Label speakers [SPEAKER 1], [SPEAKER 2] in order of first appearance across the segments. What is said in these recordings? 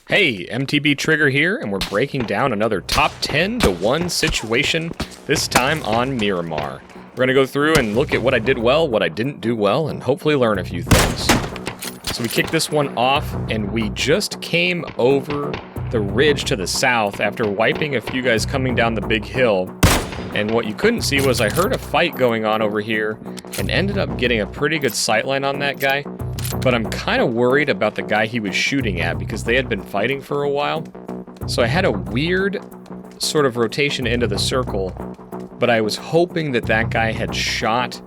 [SPEAKER 1] Hey, MTB Trigger here, and we're breaking down another top 10 to 1 situation, this time on Miramar. We're going to go through and look at what I did well, what I didn't do well, and hopefully learn a few things. So we kicked this one off, and we just came over the ridge to the south after wiping a few guys coming down the big hill. And what you couldn't see was I heard a fight going on over here and ended up getting a pretty good sightline on that guy. But I'm kind of worried about the guy he was shooting at because they had been fighting for a while. So I had a weird sort of rotation into the circle, but I was hoping that that guy had shot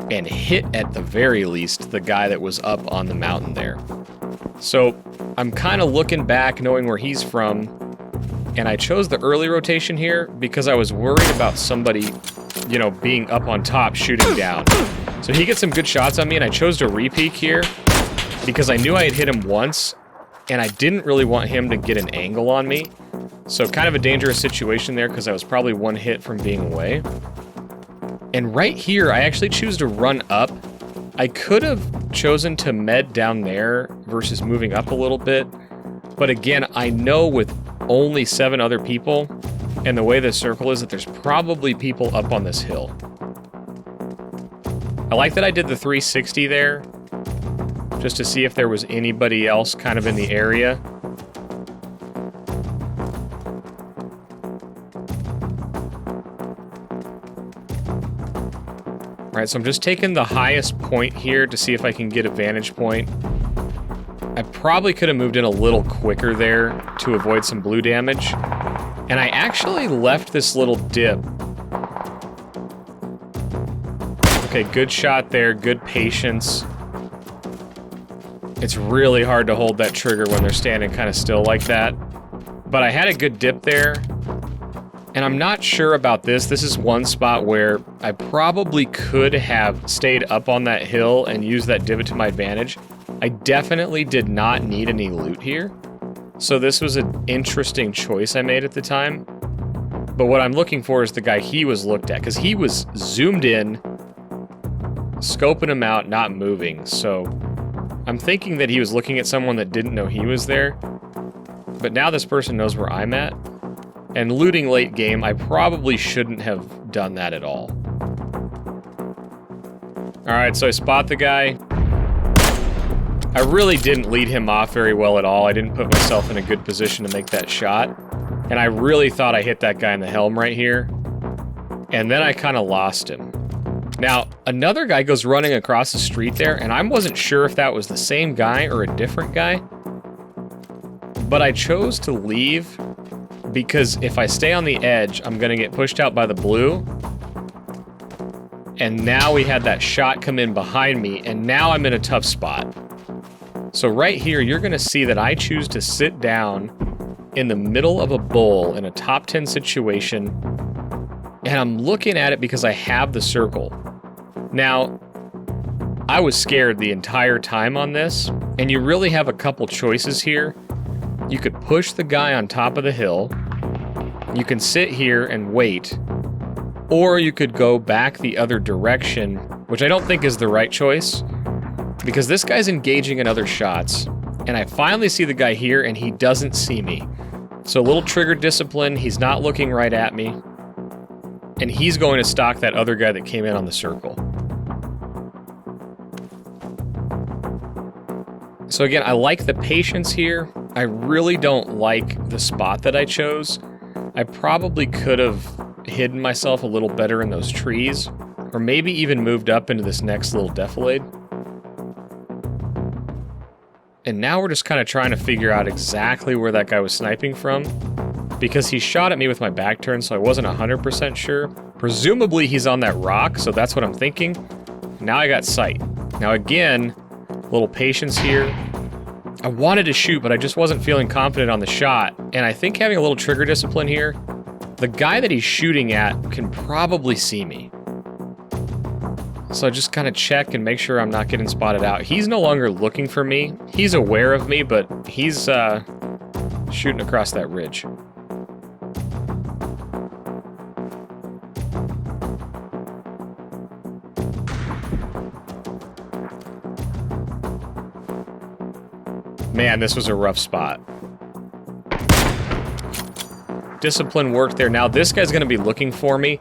[SPEAKER 1] and hit at the very least the guy that was up on the mountain there. So I'm kind of looking back knowing where he's from, and I chose the early rotation here because I was worried about somebody, being up on top shooting down. So he gets some good shots on me, and I chose to re-peek here because I knew I had hit him once, and I didn't really want him to get an angle on me. So kind of a dangerous situation there because I was probably one hit from being away. And right here, I actually choose to run up. I could have chosen to med down there versus moving up a little bit. But again, I know with only 7 other people, and the way this circle is, that there's probably people up on this hill. I like that I did the 360 there, just to see if there was anybody else kind of in the area. All right, so I'm just taking the highest point here to see if I can get a vantage point. I probably could have moved in a little quicker there to avoid some blue damage. And I actually left this little dip. Okay, good shot there, good patience. It's really hard to hold that trigger when they're standing kind of still like that. But I had a good dip there. And I'm not sure about this. This is one spot where I probably could have stayed up on that hill and used that divot to my advantage. I definitely did not need any loot here. So this was an interesting choice I made at the time. But what I'm looking for is the guy he was looked at, because he was zoomed in, scoping him out, not moving. So I'm thinking that he was looking at someone that didn't know he was there. But now this person knows where I'm at. And looting late game, I probably shouldn't have done that at all. Alright, so I spot the guy. I really didn't lead him off very well at all. I didn't put myself in a good position to make that shot. And I really thought I hit that guy in the helm right here. And then I kind of lost him. Now, another guy goes running across the street there, and I wasn't sure if that was the same guy or a different guy. But I chose to leave because if I stay on the edge, I'm going to get pushed out by the blue. And now we had that shot come in behind me, and now I'm in a tough spot. So right here, you're going to see that I choose to sit down in the middle of a bowl in a top 10 situation, and I'm looking at it because I have the circle. Now, I was scared the entire time on this, and you really have a couple choices here. You could push the guy on top of the hill, you can sit here and wait, or you could go back the other direction, which I don't think is the right choice, because this guy's engaging in other shots, and I finally see the guy here, and he doesn't see me. So a little trigger discipline, he's not looking right at me, and he's going to stalk that other guy that came in on the circle. So again, I like the patience here. I really don't like the spot that I chose. I probably could have hidden myself a little better in those trees, or maybe even moved up into this next little defilade. And now we're just kind of trying to figure out exactly where that guy was sniping from, because he shot at me with my back turned, so I wasn't 100% sure. Presumably he's on that rock, so that's what I'm thinking. Now I got sight. Now again, a little patience here. I wanted to shoot, but I just wasn't feeling confident on the shot. And I think having a little trigger discipline here, the guy that he's shooting at can probably see me. So I just kind of check and make sure I'm not getting spotted out. He's no longer looking for me. He's aware of me, but he's shooting across that ridge. Man, Man, this was a rough spot. Discipline worked there. Now this guy's going to be looking for me.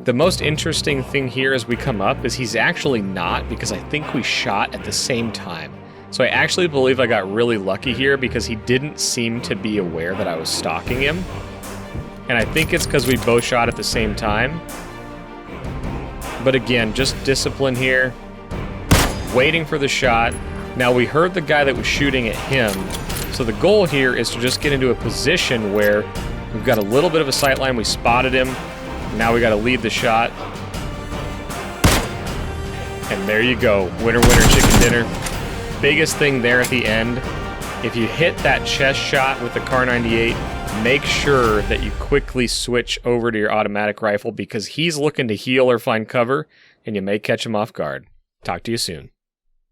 [SPEAKER 1] The most interesting thing here as we come up is he's actually not, because I think we shot at the same time. So I actually believe I got really lucky here because he didn't seem to be aware that I was stalking him. And I think it's because we both shot at the same time. But again, just discipline here. Waiting for the shot. Now we heard the guy that was shooting at him. So the goal here is to just get into a position where we've got a little bit of a sight line. We spotted him. Now we got to lead the shot. And there you go. Winner, winner, chicken dinner. Biggest thing there at the end. If you hit that chest shot with the Kar 98, make sure that you quickly switch over to your automatic rifle because he's looking to heal or find cover, and you may catch him off guard. Talk to you soon.